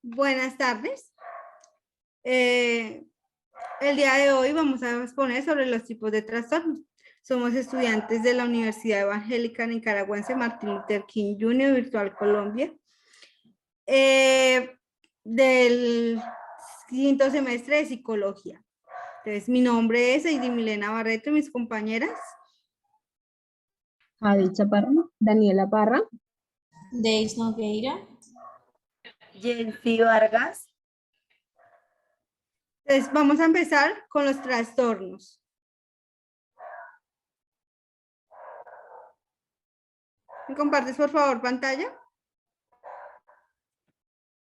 Buenas tardes. El día de hoy vamos a exponer sobre los tipos de trastornos. Somos estudiantes de la Universidad Evangélica Nicaragüense Martin Luther King Jr. Virtual Colombia, del quinto semestre de psicología. Entonces, mi nombre es Heidi Milena Barreto y mis compañeras. Adi Chaparro, Daniela Parra, Deis Nogueira, Jensi Vargas. Entonces, vamos a empezar con los trastornos. ¿Me compartes, por favor, pantalla?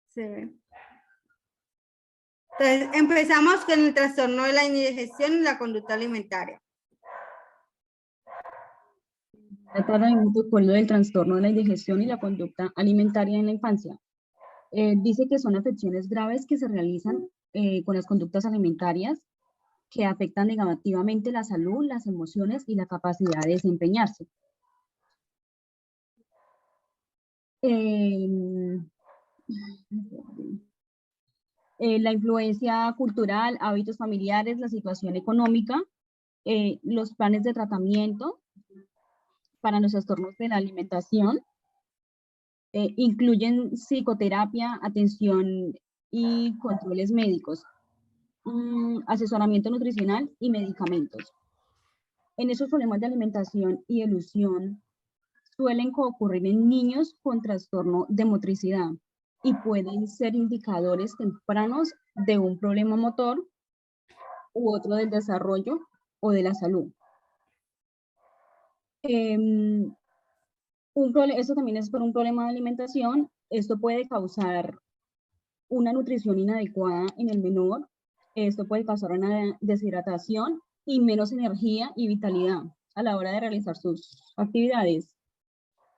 Se ve. Entonces, empezamos con el trastorno de la indigestión y la conducta alimentaria. trata del protocolo del trastorno de la indigestión y la conducta alimentaria en la infancia. Dice que son afecciones graves que se realizan con las conductas alimentarias que afectan negativamente la salud, las emociones y la capacidad de desempeñarse. La influencia cultural, hábitos familiares, la situación económica, los planes de tratamiento para los trastornos de la alimentación, incluyen psicoterapia, atención y controles médicos, asesoramiento nutricional y medicamentos. En esos problemas de alimentación y elusión suelen ocurrir en niños con trastorno de motricidad y pueden ser indicadores tempranos de un problema motor u otro del desarrollo o de la salud. Esto también es por un problema de alimentación. Esto puede causar una nutrición inadecuada en el menor. Esto puede causar una deshidratación y menos energía y vitalidad a la hora de realizar sus actividades.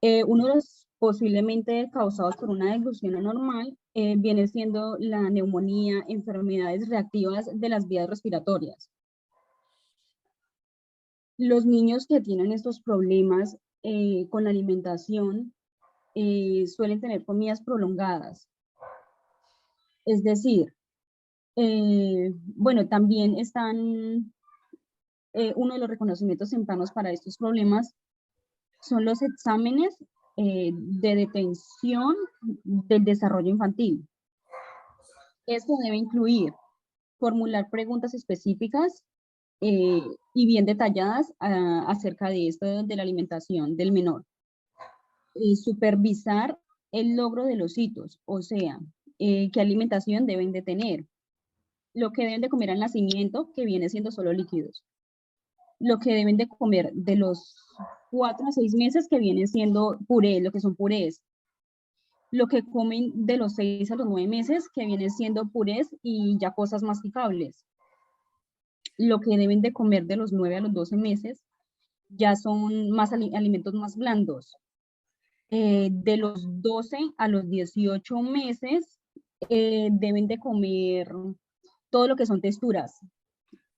Uno de los posiblemente causados por una deglución anormal viene siendo la neumonía, enfermedades reactivas de las vías respiratorias. Los niños que tienen estos problemas con la alimentación suelen tener comidas prolongadas. Es decir, bueno, también están, uno de los reconocimientos tempranos para estos problemas son los exámenes de detención del desarrollo infantil. Esto debe incluir formular preguntas específicas y bien detalladas acerca de esto de la alimentación del menor. Supervisar el logro de los hitos, o sea, qué alimentación deben de tener, lo que deben de comer al nacimiento, que viene siendo solo líquidos, lo que deben de comer de los 4 a 6 meses, que vienen siendo puré, lo que son purés, lo que comen de los 6 a los 9 meses, que vienen siendo purés y ya cosas masticables, lo que deben de comer de los 9 a los 12 meses, ya son más alimentos más blandos. De los 12 a los 18 meses, deben de comer todo lo que son texturas.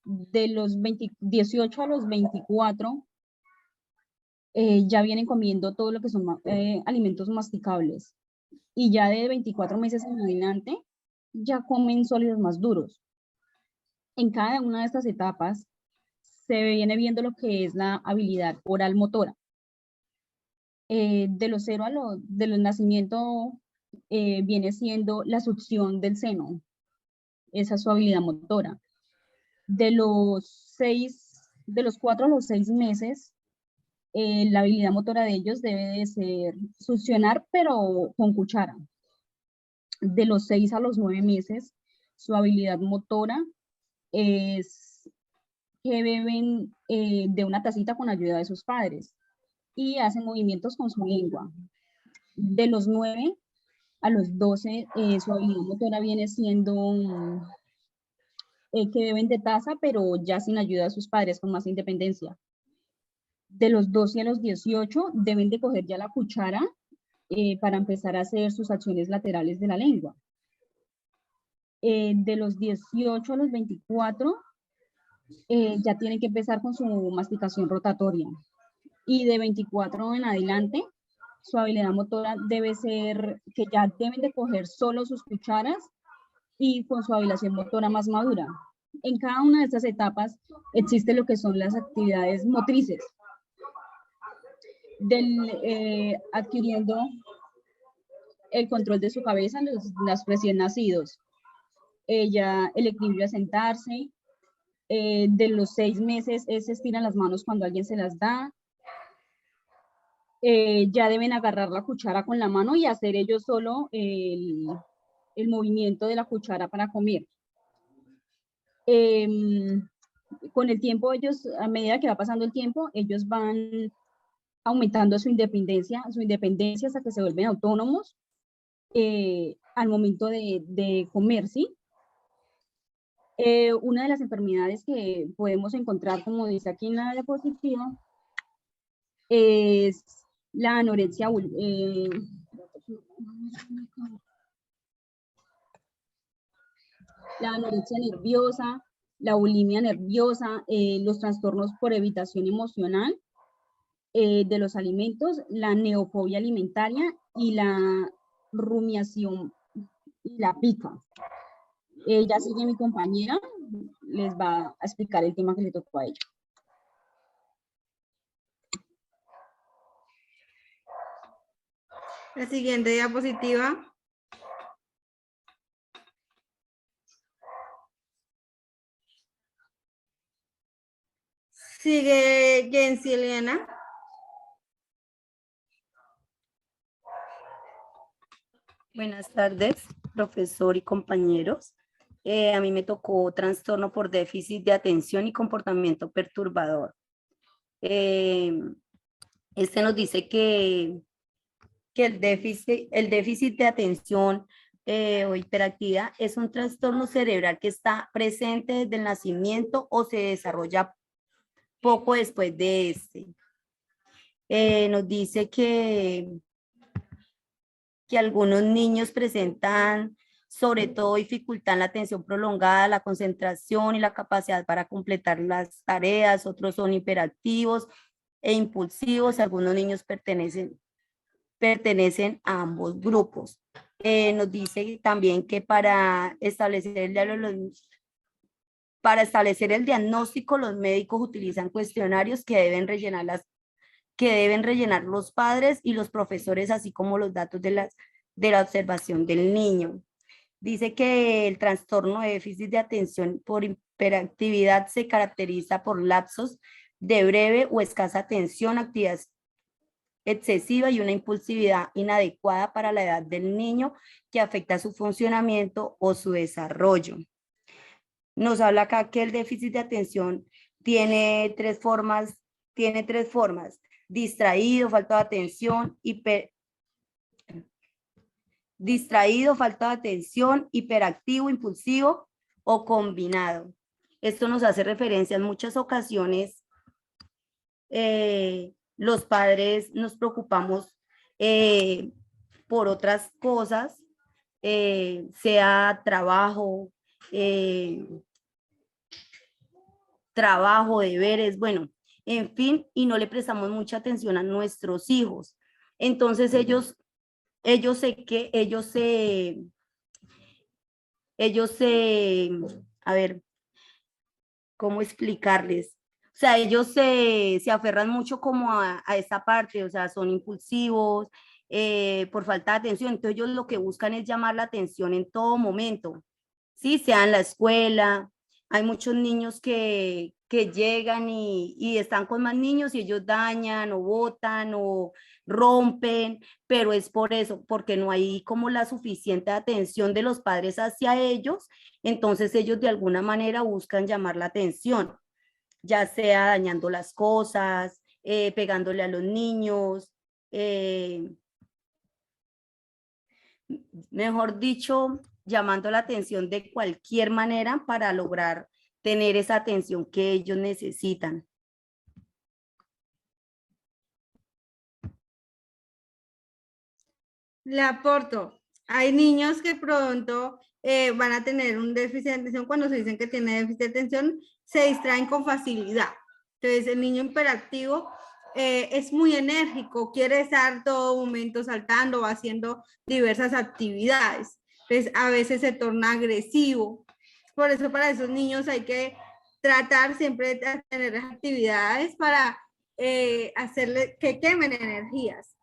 De los 18 a los 24, ya vienen comiendo todo lo que son alimentos masticables. Y ya de 24 meses en adelante, ya comen sólidos más duros. En cada una de estas etapas, se viene viendo lo que es la habilidad oral motora. De los 0 a del nacimiento viene siendo la succión del seno, esa es su habilidad motora. De los 4 a los 6 meses, la habilidad motora de ellos debe de ser succionar, pero con cuchara. De los 6 a los 9 meses, su habilidad motora es que beben de una tacita con ayuda de sus padres y hacen movimientos con su lengua. De los 9 a los 12, su habilidad motora viene siendo que beben de taza, pero ya sin ayuda de sus padres, con más independencia. De los 12 a los 18, deben de coger ya la cuchara para empezar a hacer sus acciones laterales de la lengua. De los 18 a los 24, ya tienen que empezar con su masticación rotatoria. Y de 24 en adelante, su habilidad motora debe ser que ya deben de coger solo sus cucharas y con su habilitación motora más madura. En cada una de estas etapas existe lo que son las actividades motrices, adquiriendo el control de su cabeza, las recién nacidos, el equilibrio a sentarse, de los 6 meses se estiran las manos cuando alguien se las da, ya deben agarrar la cuchara con la mano y hacer ellos solo el movimiento de la cuchara para comer. Con el tiempo ellos, a medida que va pasando el tiempo, ellos van aumentando su independencia hasta que se vuelven autónomos al momento de comer, ¿sí? Una de las enfermedades que podemos encontrar, como dice aquí en la diapositiva, es la anorexia, nerviosa, la bulimia nerviosa, los trastornos por evitación emocional de los alimentos, la neofobia alimentaria y la rumiación y la pica. Ya sigue mi compañera, les va a explicar el tema que le tocó a ella. La siguiente diapositiva. Sigue Jensi Eliana. Buenas tardes, profesor y compañeros. A mí me tocó trastorno por déficit de atención y comportamiento perturbador. Este nos dice que el déficit de atención o hiperactividad es un trastorno cerebral que está presente desde el nacimiento o se desarrolla poco después de este. Nos dice que algunos niños presentan sobre todo dificultad en la atención prolongada, la concentración y la capacidad para completar las tareas, otros son hiperactivos e impulsivos, algunos niños pertenecen a ambos grupos. Nos dice también que para establecer el diagnóstico, los médicos utilizan cuestionarios que deben rellenar los padres y los profesores, así como los datos de la observación del niño. Dice que el trastorno de déficit de atención por hiperactividad se caracteriza por lapsos de breve o escasa atención, actividad excesiva y una impulsividad inadecuada para la edad del niño que afecta su funcionamiento o su desarrollo. Nos habla acá que el déficit de atención tiene tres formas: distraído, falta de atención, hiperactivo, impulsivo o combinado. Esto nos hace referencia en muchas ocasiones. Los padres nos preocupamos por otras cosas, sea trabajo, deberes, bueno, en fin, y no le prestamos mucha atención a nuestros hijos. Entonces ellos a ver, ¿cómo explicarles? O sea, ellos se aferran mucho como a esta parte, o sea, son impulsivos, por falta de atención. Entonces ellos lo que buscan es llamar la atención en todo momento, ¿sí? Sea en la escuela. Hay muchos niños que llegan y están con más niños y ellos dañan o botan o rompen, pero es por eso, porque no hay como la suficiente atención de los padres hacia ellos. Entonces ellos de alguna manera buscan llamar la atención, ya sea dañando las cosas, pegándole a los niños, mejor dicho, llamando la atención de cualquier manera para lograr tener esa atención que ellos necesitan. Le aporto. Hay niños que pronto van a tener un déficit de atención. Cuando se dicen que tiene déficit de atención, se distraen con facilidad. Entonces, el niño hiperactivo es muy enérgico, quiere estar todo momento saltando o haciendo diversas actividades. Entonces, a veces se torna agresivo. Por eso para esos niños hay que tratar siempre de tener actividades para hacerle que quemen energías.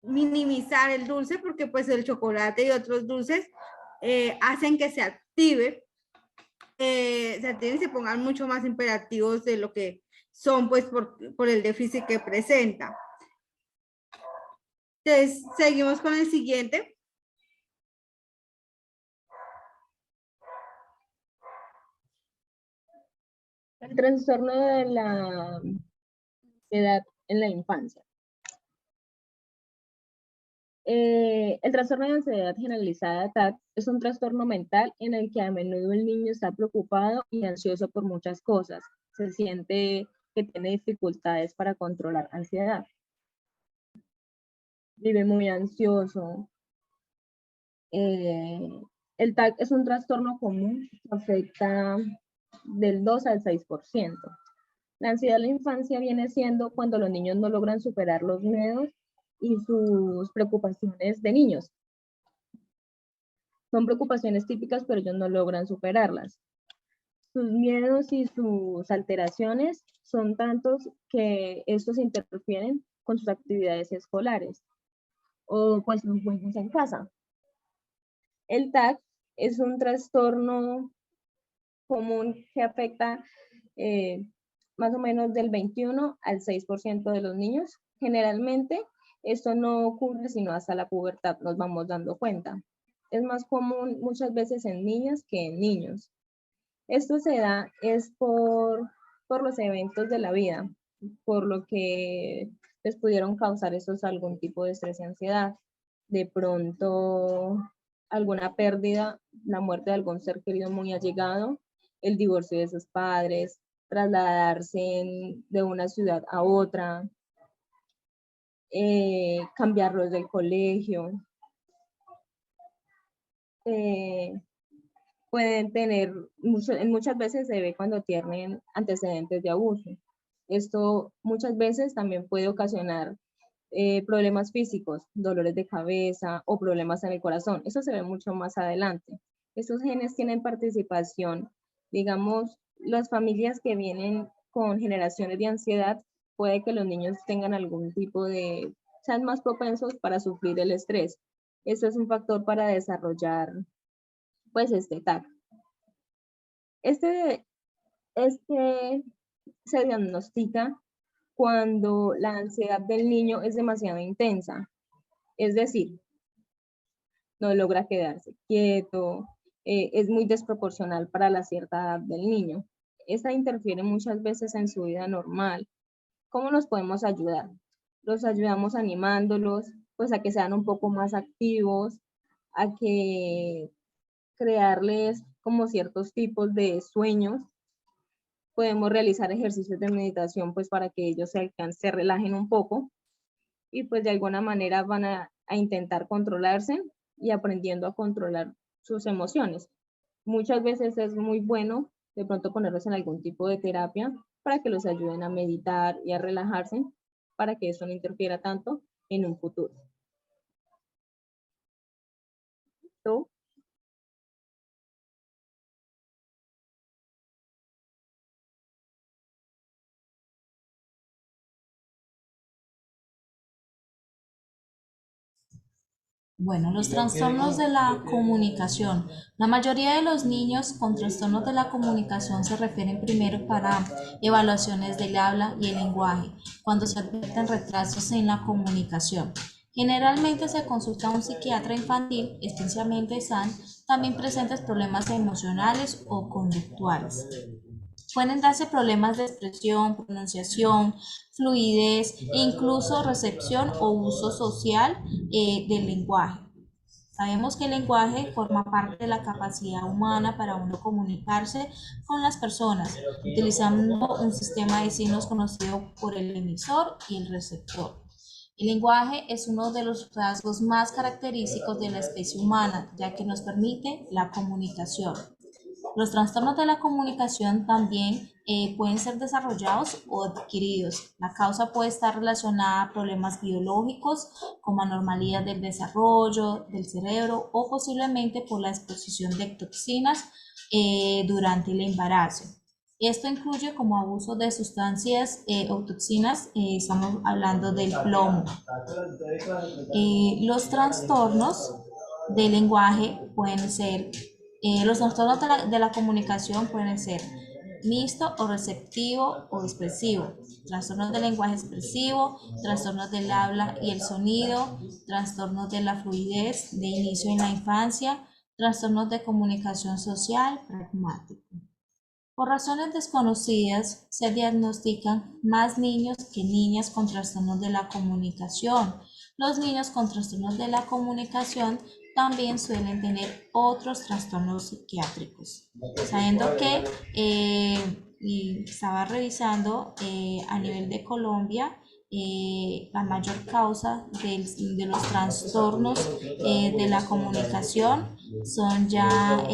Minimizar el dulce porque pues el chocolate y otros dulces hacen que se active, se activen y se pongan mucho más imperativos de lo que son pues por el déficit que presenta. Entonces, seguimos con el siguiente. El trastorno de la ansiedad en la infancia. El trastorno de ansiedad generalizada TAC es un trastorno mental en el que a menudo el niño está preocupado y ansioso por muchas cosas. Se siente que tiene dificultades para controlar ansiedad. Vive muy ansioso. El TAC es un trastorno común que afecta del 2 al 6%. La ansiedad en la infancia viene siendo cuando los niños no logran superar los miedos y sus preocupaciones de niños. Son preocupaciones típicas, pero ellos no logran superarlas. Sus miedos y sus alteraciones son tantos que estos interfieren con sus actividades escolares o pues los juegos en casa. El TAC es un trastorno común que afecta más o menos del 21 al 6% de los niños. Generalmente esto no ocurre sino hasta la pubertad, nos vamos dando cuenta. Es más común muchas veces en niñas que en niños. Esto se da es por los eventos de la vida, por lo que les pudieron causar esos algún tipo de estrés y ansiedad. De pronto alguna pérdida, la muerte de algún ser querido muy allegado, el divorcio de sus padres, trasladarse de una ciudad a otra, cambiarlos del colegio. Pueden tener, muchas veces se ve cuando tienen antecedentes de abuso. Esto muchas veces también puede ocasionar problemas físicos, dolores de cabeza o problemas en el corazón. Eso se ve mucho más adelante. Estos genes tienen participación, digamos, las familias que vienen con generaciones de ansiedad, puede que los niños tengan algún tipo de, sean más propensos para sufrir el estrés. Esto es un factor para desarrollar pues este TAC. Este se diagnostica cuando la ansiedad del niño es demasiado intensa, es decir, no logra quedarse quieto, es muy desproporcional para la cierta edad del niño. Esta interfiere muchas veces en su vida normal. ¿Cómo nos podemos ayudar? Los ayudamos animándolos, pues a que sean un poco más activos, a que crearles como ciertos tipos de sueños. Podemos realizar ejercicios de meditación pues para que ellos se relajen un poco y pues de alguna manera van a intentar controlarse y aprendiendo a controlar sus emociones. Muchas veces es muy bueno de pronto ponerlos en algún tipo de terapia para que los ayuden a meditar y a relajarse para que eso no interfiera tanto en un futuro. ¿Tú? Bueno, los trastornos de la comunicación. La mayoría de los niños con trastornos de la comunicación se refieren primero para evaluaciones del habla y el lenguaje, cuando se advierten retrasos en la comunicación. Generalmente se consulta a un psiquiatra infantil, especialmente están también presentes problemas emocionales o conductuales. Pueden darse problemas de expresión, pronunciación, fluidez e incluso recepción o uso social del lenguaje. Sabemos que el lenguaje forma parte de la capacidad humana para uno comunicarse con las personas, utilizando un sistema de signos conocido por el emisor y el receptor. El lenguaje es uno de los rasgos más característicos de la especie humana, ya que nos permite la comunicación. Los trastornos de la comunicación también pueden ser desarrollados o adquiridos. La causa puede estar relacionada a problemas biológicos como anormalidad del desarrollo del cerebro o posiblemente por la exposición de toxinas durante el embarazo. Esto incluye como abuso de sustancias o toxinas, estamos hablando del plomo. Los trastornos del lenguaje pueden ser, los trastornos de la comunicación pueden ser mixto o receptivo o expresivo, trastornos del lenguaje expresivo, trastornos del habla y el sonido, trastornos de la fluidez de inicio en la infancia, trastornos de comunicación social pragmático. Por razones desconocidas, se diagnostican más niños que niñas con trastornos de la comunicación. Los niños con trastornos de la comunicación también suelen tener otros trastornos psiquiátricos. Sabiendo que y estaba revisando a nivel de Colombia, la mayor causa de los trastornos de la comunicación son ya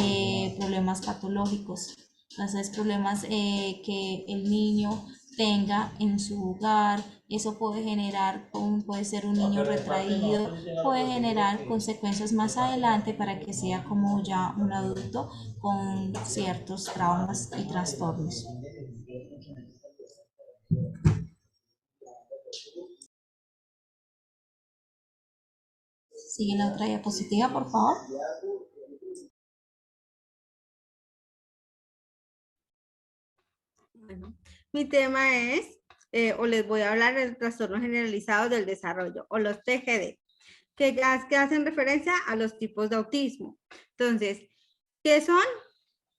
problemas patológicos. Entonces, problemas que el niño tenga en su hogar, eso puede generar, puede ser un niño retraído, puede generar consecuencias más adelante para que sea como ya un adulto con ciertos traumas y trastornos. Sigue la otra diapositiva, por favor. Bueno, mi tema es, o les voy a hablar del trastorno generalizado del desarrollo, o los TGD, que hacen referencia a los tipos de autismo. Entonces, ¿qué son?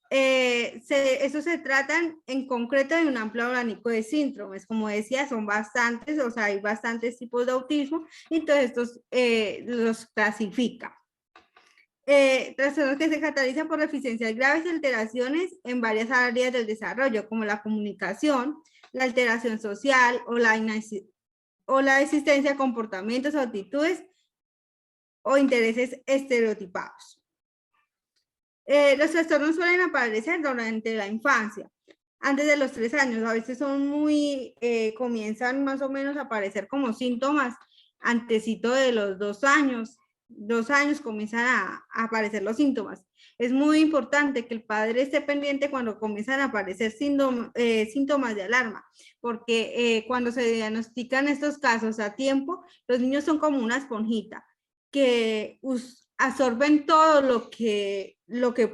Eso se tratan en concreto de un amplio abanico de síndromes. Como decía, son bastantes, o sea, hay bastantes tipos de autismo, y entonces estos los clasifica. Trastornos que se caracterizan por deficiencias graves y alteraciones en varias áreas del desarrollo, como la comunicación, la alteración social o la existencia de comportamientos o actitudes o intereses estereotipados. Los trastornos suelen aparecer durante la infancia, antes de los 3 años. A veces son comienzan más o menos a aparecer como síntomas antesito de los 2 años. 2 años comienzan a aparecer los síntomas. Es muy importante que el padre esté pendiente cuando comienzan a aparecer síntomas de alarma, porque cuando se diagnostican estos casos a tiempo, los niños son como una esponjita que absorben todo lo que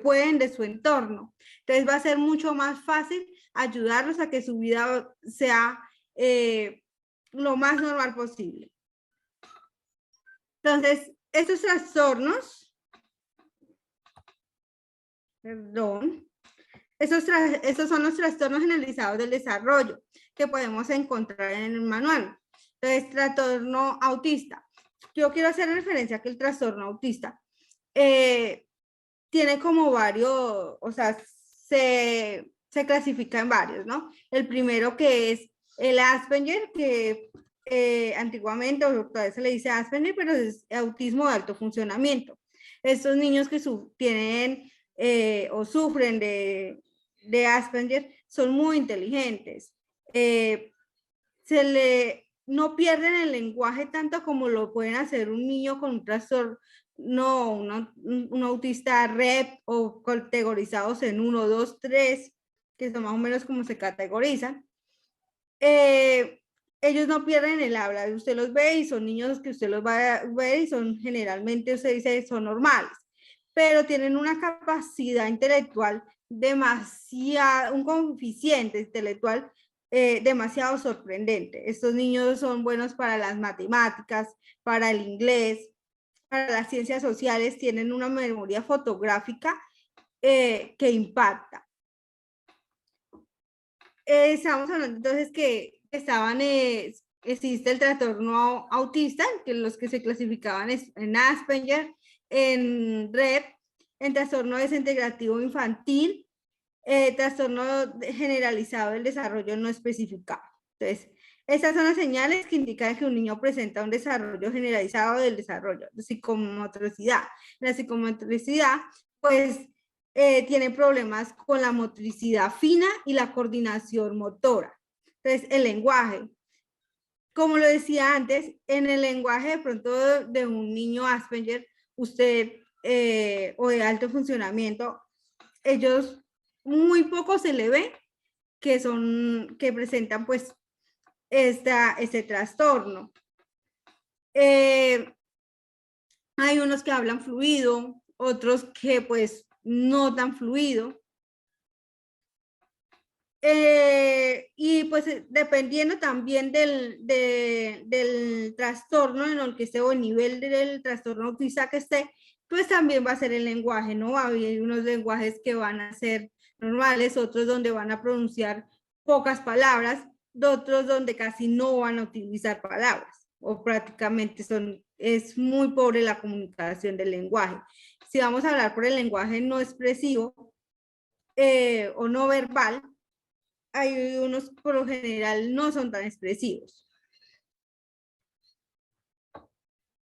pueden de su entorno. Entonces va a ser mucho más fácil ayudarlos a que su vida sea lo más normal posible. Entonces, estos trastornos, estos son los trastornos generalizados del desarrollo que podemos encontrar en el manual. Entonces, trastorno autista. Yo quiero hacer referencia a que el trastorno autista tiene como varios, o sea, se clasifica en varios, ¿no? El primero que es el Asperger, que antiguamente, o todavía se le dice Asperger, pero es autismo de alto funcionamiento. Estos niños que tienen o sufren de Asperger son muy inteligentes. No pierden el lenguaje tanto como lo pueden hacer un niño con un trastorno, un autista REP o categorizados en 1, 2, 3, que son más o menos como se categorizan. Ellos no pierden el habla. Usted los ve y son niños que usted los va a ver y son generalmente, usted dice, son normales, pero tienen una capacidad intelectual demasiado, un coeficiente intelectual demasiado sorprendente. Estos niños son buenos para las matemáticas, para el inglés, para las ciencias sociales, tienen una memoria fotográfica que impacta. Estamos hablando entonces que existe el trastorno autista, que los que se clasificaban en Asperger, en REP, en trastorno desintegrativo infantil, trastorno generalizado del desarrollo no especificado. Entonces, estas son las señales que indican que un niño presenta un desarrollo generalizado del desarrollo, de psicomotricidad. La psicomotricidad, pues, tienen problemas con la motricidad fina y la coordinación motora. Entonces, el lenguaje. Como lo decía antes, en el lenguaje de pronto de un niño Asperger, usted, o de alto funcionamiento, ellos muy poco se le ve que presentan pues este trastorno. Hay unos que hablan fluido, otros que pues no tan fluido. Y pues dependiendo también del trastorno en el que esté o el nivel del trastorno autista que esté, pues también va a ser el lenguaje, ¿no? Hay unos lenguajes que van a ser normales, otros donde van a pronunciar pocas palabras, otros donde casi no van a utilizar palabras o prácticamente es muy pobre la comunicación del lenguaje. Si vamos a hablar por el lenguaje no expresivo o no verbal, hay unos por lo general no son tan expresivos.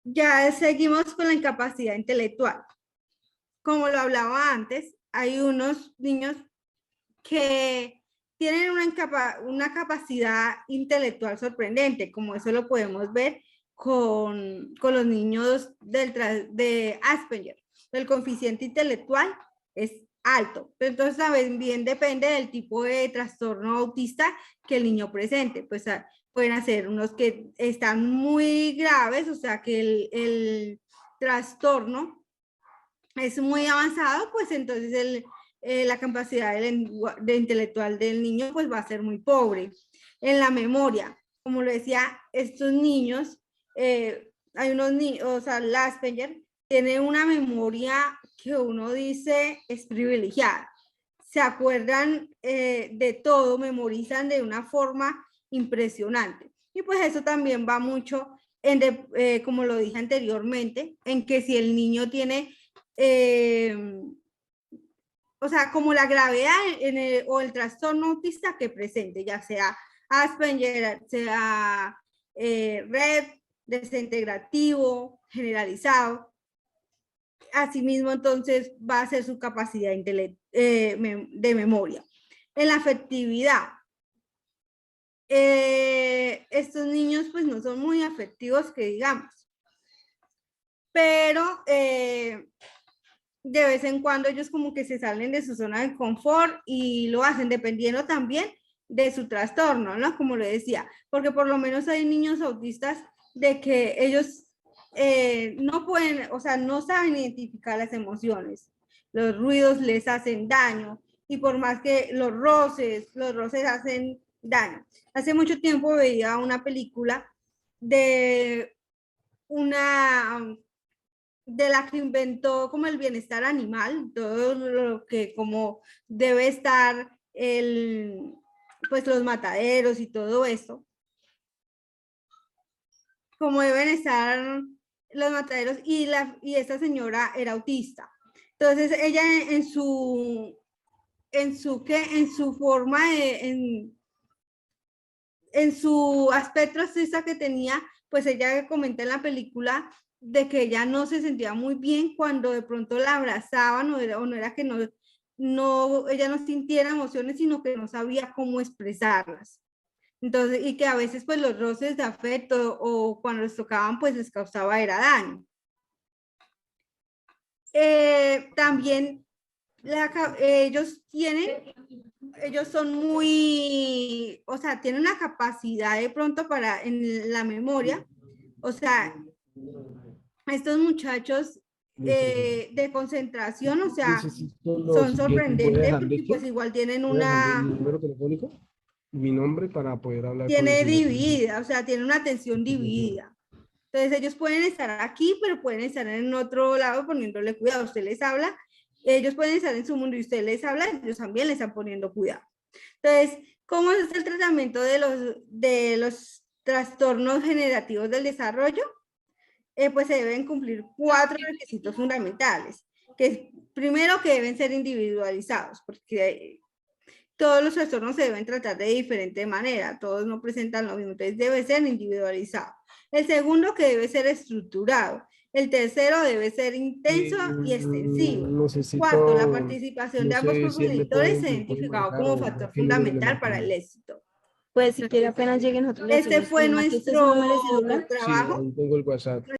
Ya seguimos con la incapacidad intelectual. Como lo hablaba antes, hay unos niños que tienen una capacidad intelectual sorprendente, como eso lo podemos ver con los niños de Asperger. El coeficiente intelectual es alto, pero entonces también depende del tipo de trastorno autista que el niño presente. Pues pueden hacer unos que están muy graves, o sea que el trastorno es muy avanzado, pues entonces la capacidad de intelectual del niño pues va a ser muy pobre. En la memoria, como lo decía, estos niños, hay unos niños, o sea, el Asperger tiene una memoria que uno dice es privilegiada. Se acuerdan de todo, memorizan de una forma impresionante. Y pues eso también va mucho, como lo dije anteriormente, en que si el niño tiene o sea, como la gravedad o el trastorno autista que presente, ya sea Asperger, sea Red, desintegrativo, generalizado. Asimismo, entonces, va a ser su capacidad de memoria. En la afectividad, estos niños pues no son muy afectivos que digamos, pero de vez en cuando ellos como que se salen de su zona de confort y lo hacen dependiendo también de su trastorno, ¿no? Como le decía, porque por lo menos hay niños autistas de que ellos no pueden, o sea, no saben identificar las emociones. Los ruidos les hacen daño y por más que los roces hacen daño. Hace mucho tiempo veía una película de la que inventó como el bienestar animal, todo lo que como debe estar pues los mataderos y todo eso, como deben estar los mataderos y esta señora era autista. Entonces ella en su forma en su aspecto autista que tenía, pues ella comenta en la película de que ella no se sentía muy bien cuando de pronto la abrazaban o no era que ella no sintiera emociones, sino que no sabía cómo expresarlas. Entonces, y que a veces pues los roces de afecto o cuando los tocaban pues les causaba era daño. También ellos son muy, o sea, tienen una capacidad de pronto en la memoria, o sea, estos muchachos de concentración, o sea, son sorprendentes porque pues igual tienen mi número telefónico, mi nombre para poder hablar tiene dividida, o sea, tiene una atención dividida. Entonces ellos pueden estar aquí, pero pueden estar en otro lado poniéndole cuidado. Usted les habla, ellos pueden estar en su mundo y usted les habla, ellos también les están poniendo cuidado. Entonces, ¿cómo es el tratamiento de los trastornos generativos del desarrollo? Pues se deben cumplir 4 requisitos fundamentales, que primero que deben ser individualizados, porque todos los trastornos se deben tratar de diferente manera, todos no presentan lo mismo, entonces debe ser individualizado. El segundo, que debe ser estructurado, El tercero debe ser intenso y extensivo. Necesito, Cuarto, la participación de no ambos sé si él me progenitores puede se ha identificado marcar como o factor aquí le fundamental para el marcamos. éxito. Pues si quiere apenas lleguen nosotros le Este decimos fue como, aquí está su número de nuestro celular. Sí, trabajo. ahí tengo el WhatsApp.